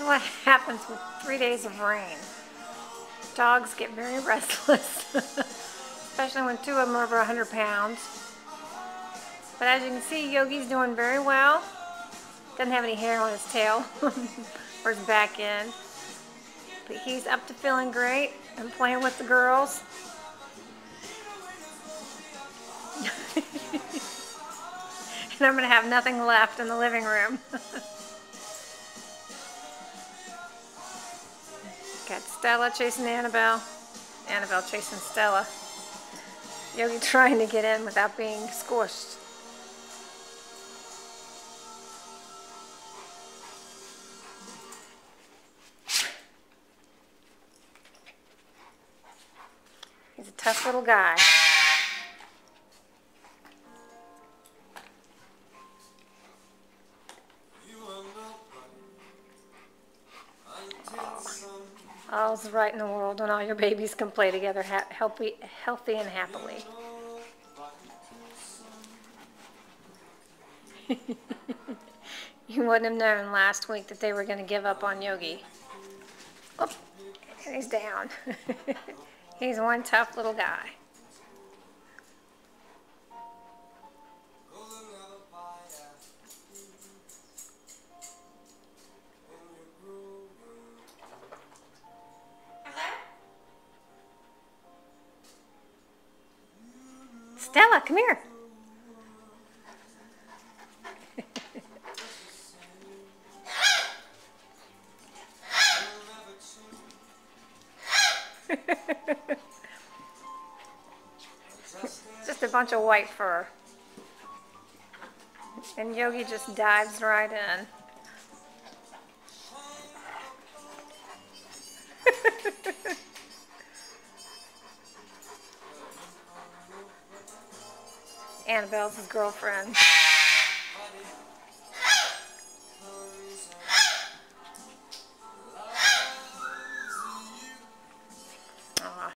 what happens with 3 days of rain. Dogs get very restless, especially when 2 of them are over 100 pounds. But as you can see, Yogi's doing very well. Doesn't have any hair on his tail or his back end. But he's up to feeling great and playing with the girls. And I'm going to have nothing left in the living room. Got Stella chasing Annabelle. Annabelle chasing Stella. Yogi trying to get in without being squished. He's a tough little guy. All's right in the world when all your babies can play together healthy and happily. You wouldn't have known last week that they were going to give up on Yogi. Oh, and he's down. He's one tough little guy. Stella, come here. Just a bunch of white fur. And Yogi just dives right in. Annabelle's his girlfriend.